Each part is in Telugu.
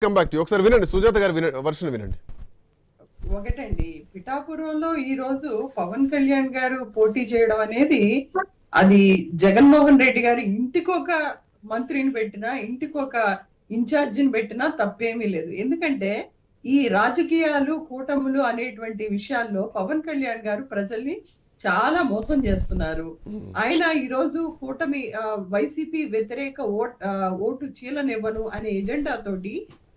కమ్ బ్యాక్ టు ఒకసారి వినండి సుజాత గారి వర్షన్ వినండి. ఒకటండి, పిఠాపురంలో ఈ రోజు పవన్ కళ్యాణ్ గారు పోటీ చేయడం అనేది అది జగన్మోహన్ రెడ్డి గారు ఇంటికొక మంత్రిని పెట్టినా ఇంటికొక ఇన్ఛార్జిని పెట్టినా తప్పేమీ లేదు. ఎందుకంటే ఈ రాజకీయాలు కూటములు అనేటువంటి విషయాల్లో పవన్ కళ్యాణ్ గారు ప్రజల్ని చాలా మోసం చేస్తున్నారు. ఆయన ఈ రోజు కూటమి వైసీపీ వ్యతిరేక ఓటు చీలనివ్వను అనే ఎజెండా తోటి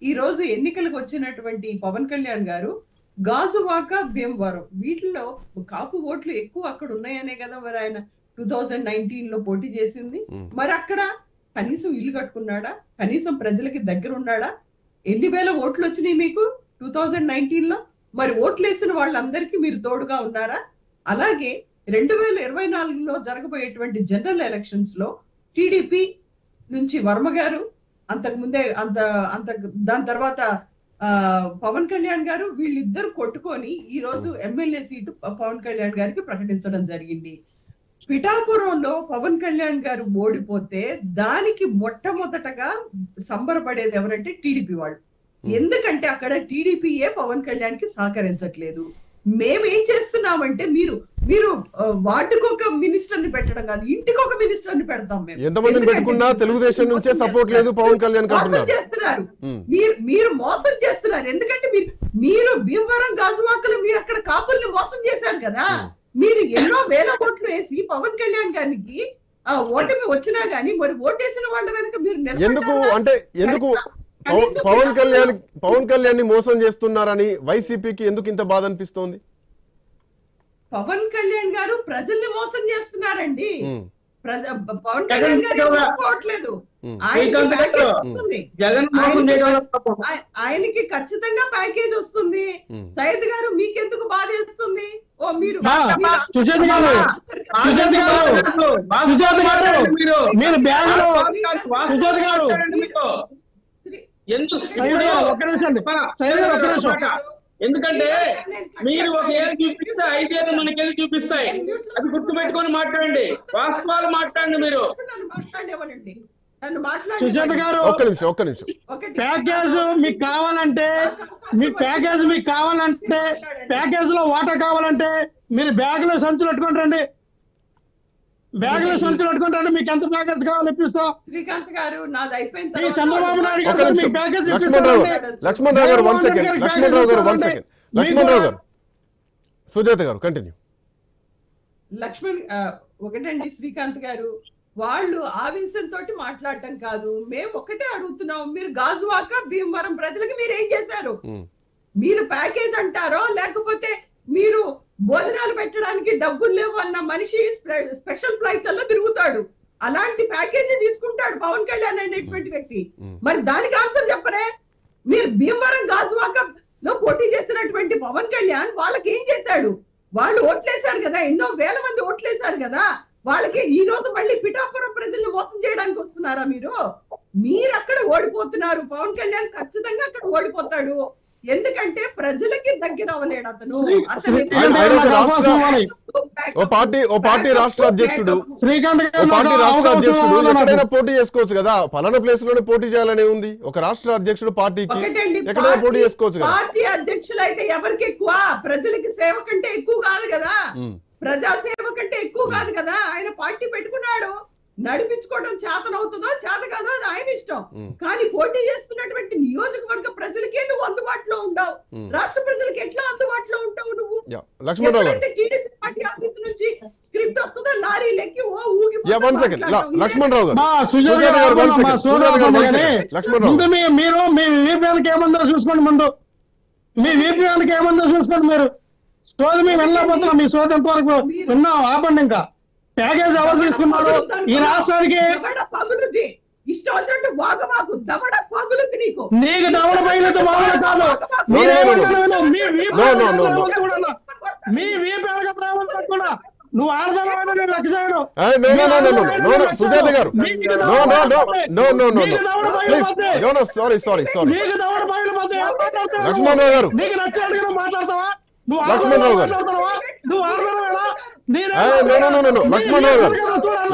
ఈ రోజు ఎన్నికలకు వచ్చినటువంటి పవన్ కళ్యాణ్ గారు గాజువాక, భీమవరం వీటిల్లో కాపు ఓట్లు ఎక్కువ అక్కడ ఉన్నాయనే కదా మరి ఆయన 2019 లో పోటీ చేసింది. మరి అక్కడ కనీసం ఇల్లు కట్టుకున్నాడా? కనీసం ప్రజలకి దగ్గర ఉన్నాడా? 8,000 ఓట్లు వచ్చినాయి మీకు 2019 లో. మరి ఓట్లు వేసిన వాళ్ళందరికీ మీరు తోడుగా ఉన్నారా? అలాగే 2024లో జరగబోయేటువంటి జనరల్ ఎలక్షన్స్ లో టీడీపీ నుంచి వర్మ గారు, అంతకుముందే దాని తర్వాత పవన్ కళ్యాణ్ గారు, వీళ్ళిద్దరు కొట్టుకొని ఈ రోజు ఎమ్మెల్యే సీటు పవన్ కళ్యాణ్ గారికి ప్రకటించడం జరిగింది. పిఠాపురంలో పవన్ కళ్యాణ్ గారు ఓడిపోతే దానికి మొట్టమొదటగా సంబరపడేది ఎవరంటే టీడీపీ వాళ్ళు. ఎందుకంటే అక్కడ టీడీపీయే పవన్ కళ్యాణ్ కి సహకరించట్లేదు. మేమేం చేస్తున్నామంటే మీరు వార్డుకు ఒక మినిస్టర్ ని పెట్టడం కాదు, ఇంటికి ఒక మినిస్టర్ ని పెడతాం. మేము ఎంతమందిని పెట్టుకున్నా తెలుగుదేశం నుంచే సపోర్ట్ లేదు పవన్ కళ్యాణ్ చేస్తున్నారు. మీరు మోసం చేస్తున్నారు. ఎందుకంటే మీరు భీమవరం, గాజువాకలు మీరు అక్కడ కాపుల్ని మోసం చేశారు కదా. మీరు ఎన్నో వేల ఓట్లు వేసి పవన్ కళ్యాణ్ గారికి ఓటమి వచ్చినా గానీ మరి ఓటేసిన వాళ్ళ వెనక మీరు ఎందుకు పవన్ కళ్యాణ్ ని మోసం చేస్తున్నారని వైసీపీకి ఎందుకు ఇంత బాధ అనిపిస్తోంది? పవన్ కళ్యాణ్ గారు ప్రజల్ని మోసం చేస్తున్నారండి. పవన్ కళ్యాణ్ గారు మోసపోవట్లేదు. ఆయనకి ఖచ్చితంగా ప్యాకేజ్ వస్తుంది. సైద్ గారు మీకెందుకు బాధ చేస్తుంది? ఓ మీరు ఎందుకంటే మీరు ఒక ఏళ్ళు చూపిస్తే 5 ఏళ్ళు మనకేళ్ళు చూపిస్తాయి. అది గుర్తు పెట్టుకొని మాట్లాడండి, వాస్తవాలు మాట్లాడండి. మీరు సుజాత గారు ఒక్క నిమిషం ప్యాకేజ్ మీకు కావాలంటే ప్యాకేజ్ లో వాటా కావాలంటే మీరు బ్యాగ్ లో సంచులు పెట్టుకుంటారండి. మీకు ఎంత ప్యాకేజ్ కావాలి ఇప్పిస్తాం. శ్రీకాంత్ గారు నాది అయిపోయింది. చంద్రబాబు నాయుడు గారు మీకు ప్యాకేజ్ లక్ష్మణరావు గారు 1 సెకండ్. లక్ష్మణరావు గారు, సుజాత గారు కంటిన్యూ. ఒకటండి శ్రీకాంత్ గారు, వాళ్ళు ఆవేశంతో మాట్లాడటం కాదు. మేము ఒకటే అడుగుతున్నాం, మీరు గాజువాక, భీమవరం ప్రజలకు మీరు ఏం చేశారు? మీరు ప్యాకేజ్ అంటారో లేకపోతే మీరు భోజనాలు పెట్టడానికి డబ్బులు లేవు అన్న మనిషి స్పెషల్ ఫ్లైట్లలో తిరుగుతాడు. అలాంటి ప్యాకేజీ తీసుకుంటాడు పవన్ కళ్యాణ్ అనేటువంటి వ్యక్తి. మరి దానికి ఆన్సర్ చెప్పరే? మీరు భీమవరం, గాజువాక లో పోటీ చేసినటువంటి పవన్ కళ్యాణ్ వాళ్ళకి ఏం చేశాడు? వాళ్ళు ఓట్లేశారు కదా, ఎన్నో వేల మంది ఓట్లేశారు కదా. వాళ్ళకి ఈ రోజు మళ్ళీ పిఠాపురం ప్రజల్ని మోసం చేయడానికి వస్తున్నారా? మీరు అక్కడ ఓడిపోతున్నారు. పవన్ కళ్యాణ్ ఖచ్చితంగా అక్కడ ఓడిపోతాడు. ఎందుకంటే ప్రజలకి దగ్గర అవ్వలేడు అతను. ఓ పార్టీ రాష్ట్ర అధ్యక్షుడు ఎక్కడైనా పోటీ చేసుకోవచ్చు కదా. ఫలానా ప్లేస్ లోనే పోటీ చేయాలనే ఉంది. ఒక రాష్ట్ర అధ్యక్షుడు పార్టీకి ఎక్కడైనా పోటీ చేసుకోవచ్చు కదా. పార్టీ అధ్యక్షులు అయితే ఎవరికి ఎక్కువ? ప్రజలకి సేవ కంటే ఎక్కువ కాదు కదా, ప్రజా సేవ కంటే ఎక్కువ కాదు కదా. ఆయన పార్టీ పెట్టుకున్నాడు, నడిపించుకోవడం చేతనవుతుందో చేత కాదో అది ఆయన ఇష్టం. కానీ పోటీ చేస్తున్నటువంటి నియోజకవర్గ ప్రజలకే నువ్వు అందుబాటులో ఉండవు. రాష్ట్ర ప్రజలకు ఎట్లా అందుబాటులో ఉంటావు నువ్వు? టీడీపీ పార్టీ ఆఫీస్ నుంచి స్క్రిప్ట్ వస్తుందో లారీలు ఎక్కి మీరు మీ వీపీఎల్కి ఏమందరూ చూసుకోండి. ముందు మీ వీపీఎల్కి ఏమందరూ చూసుకోండి. మీరు సోది మేము వెళ్ళకపోతున్నాం. మీ సోది ఎంతవరకు విన్నాం? ఆపండి. ఇంకా ప్యాకేజ్ ఎవరు తీసుకున్నారు ఈ రాష్ట్రానికి? ఇష్టం వచ్చినట్టు వాగమాకు, దవడ పగులుద్ది నీకు. నీకు దవడ పగిలితే మామూలు కాదు. మీ వీపీఎల్గా ప్రారంభం కూడా నువ్వు ఆడదాను నేను లక్ష్యాడు. సుజాత గారు లక్ష్మణరావు గారు, నీకు నచ్చాడు మాట్లాడతావా? నువ్వు లక్ష్మణరావు గారు, నువ్వు ఆడదానా?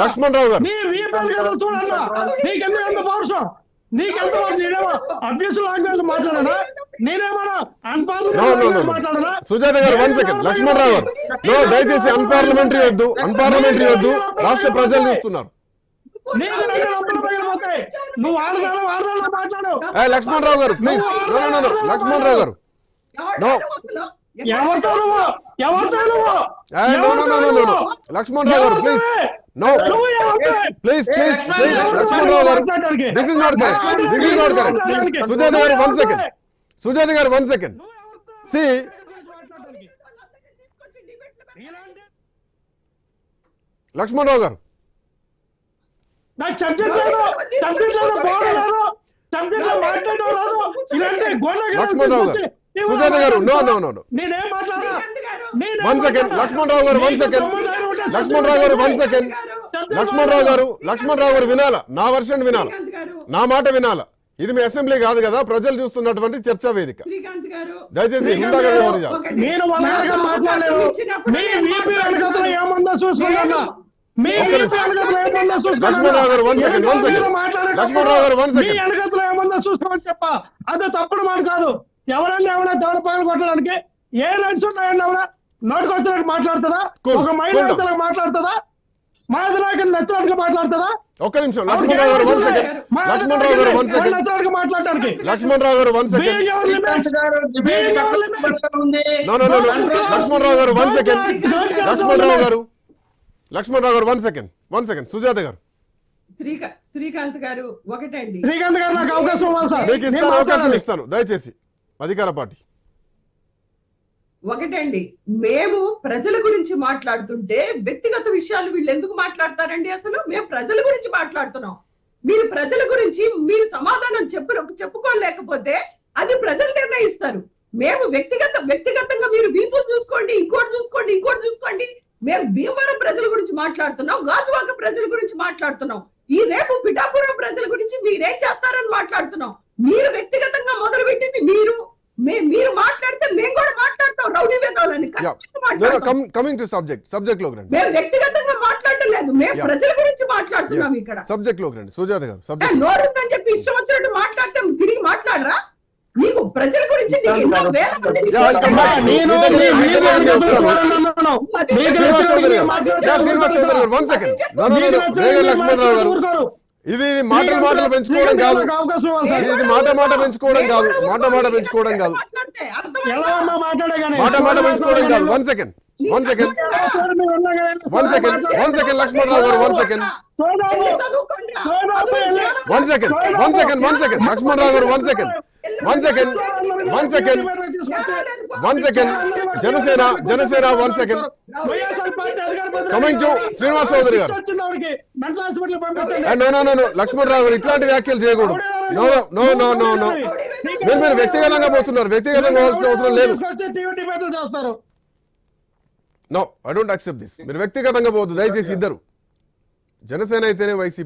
లక్ష్మణరావు గారు నీకెందుకు పౌరుషం? నీకెంత నేనేమో అభ్యర్థుల లాంగ్వేజ్ మాట్లాడనా, నేనేమన్నా No, no, no, no. మాట్లాడనా? Sujatha గారు 1 సెకండ్, లక్ష్మణరావు గారు నో, దయచేసి అన్పార్లమెంటరీ వద్దు, రాష్ట్ర ప్రజలు చూస్తున్నారు. నీకు రెండు రంపులు పగిలిపోతాయి. నువ్వు ఆడదాలో మాట్లాడు. లక్ష్మణరావు గారు ప్లీజ్, నో, లక్ష్మణరావు గారు No. ఎవరితో నువ్వు నో, లక్ష్మణరావు గారు ప్లీజ్, నో ప్లీజ్, లక్ష్మణరావు గారు this is not correct. Sujatha గారు 1 సెకండ్, సి లక్ష్మణరావు గారు నాకు సబ్జెక్ట్ లేదు, బోర్డు లేదు, సబ్జెక్ట్ లో మాట్లాడడం రాదు. ఇలాంటి లక్ష్మణరావు గారు, సుజాత గారు నో, నేనేం మాట్లాడా? 1 సెకండ్, లక్ష్మణరావు గారు 1 సెకండ్, లక్ష్మణరావు గారు వినాలా, నా వర్షన్ వినాలా, నా మాట వినాలా. ఇది మీ అసెంబ్లీ కాదు కదా, ప్రజలు చూస్తున్నటువంటి చర్చా వేదిక. దయచేసి ఇందాక నేను వాళ్ళగా మాట్లాడలేదు. మీ వీపీ వెనకతలో ఏముందో చూసుకున్నా. లక్ష్మణరావు గారు 1 సెకండ్, లక్ష్మణరావు గారు 1 మీ సెకండ్. వెనకతలో ఏముందో చూసుకోమని చెప్ప. అదే తప్పుడు మాట కాదు. ఎవరైనా దేవుడు పగలు కొట్టడానికి ఏ రైట్స్ ఉన్నాయని ఎవరా నోటికి వచ్చినట్టు మాట్లాడుతుందా? ఒక మహిళ మాట్లాడుతుందా? మాది నాకు నచ్చినట్టుగా మాట్లాడుతుందా? ఒక్క నిమిషం, లక్ష్మణరావు గారు 1 సెకండ్, లక్ష్మణరావు గారు 1 సెకండ్, నచ్చినట్టుగా మాట్లాడటానికి Lakshmanarao garu 1 second, Lakshmanarao garu 1 second, Lakshmanarao garu 1 second, Sujatha గారు. శ్రీకాంత్ గారు ఒకటండి, శ్రీకాంత్ గారు నాకు అవకాశం ఇవ్వాలి సార్. మీకు అవకాశం ఇస్తాను దయచేసి, అధికార పార్టీ. ఒకటండి, మేము ప్రజల గురించి మాట్లాడుతుంటే వ్యక్తిగత విషయాలు వీళ్ళు ఎందుకు మాట్లాడతారండి? అసలు మేము ప్రజల గురించి మాట్లాడుతున్నాం. మీరు ప్రజల గురించి మీరు సమాధానం చెప్పుకోలేకపోతే అది ప్రజలు నిర్ణయిస్తారు. మేము వ్యక్తిగతంగా మీరు వీపులు చూసుకోండి, ఇంకోటి చూసుకోండి. మేము భీమవరం ప్రజల గురించి మాట్లాడుతున్నాం, గాజువాక ప్రజల గురించి మాట్లాడుతున్నాం. ఈ రేపు పిఠాపురం ప్రజల గురించి మీరేం చేస్తారని మాట్లాడుతున్నాం. మీరు వ్యక్తిగతంగా మొదలు పెట్టింది మీరు మాట్లాడితే మేము కూడా మాట్లాడతాం. రౌడీ వేదాలని కమింగ్ టు సబ్జెక్ట్ లోకి రండి. మేము వ్యక్తిగతంగా మాట్లాడటం లేదు, మేము ప్రజల గురించి మాట్లాడుతున్నాం. ఇక్కడ సబ్జెక్ట్ లోకి రండి సుజాత గారు. నోరుందని చెప్పి ఇష్టం వచ్చినట్టు మాట్లాడితే తిరిగి మాట్లాడరా? నీకు ప్రజల గురించి ఇది మాటలు పెంచుకోవడం కాదు, ఇది మాట పెంచుకోవడం కాదు, మాట పెంచుకోవడం కాదు. 1 second, Lakshmanarao garu 1 second, Lakshmanarao garu 1 second, Janasena 1 second. Coming to Srinivas Chowdary garu. No, Lakshmanarao గారు ఇట్లాంటి వ్యాఖ్యలు చేయకూడదు. నో, మీరు వ్యక్తిగతంగా పోతున్నారు, వ్యక్తిగతంగా పోవాల్సిన అవసరం లేదు. No, I don't accept this. మీరు వ్యక్తిగతంగా పోవద్దు దయచేసి. ఇద్దరు జనసేన అయితేనే వైసీపీ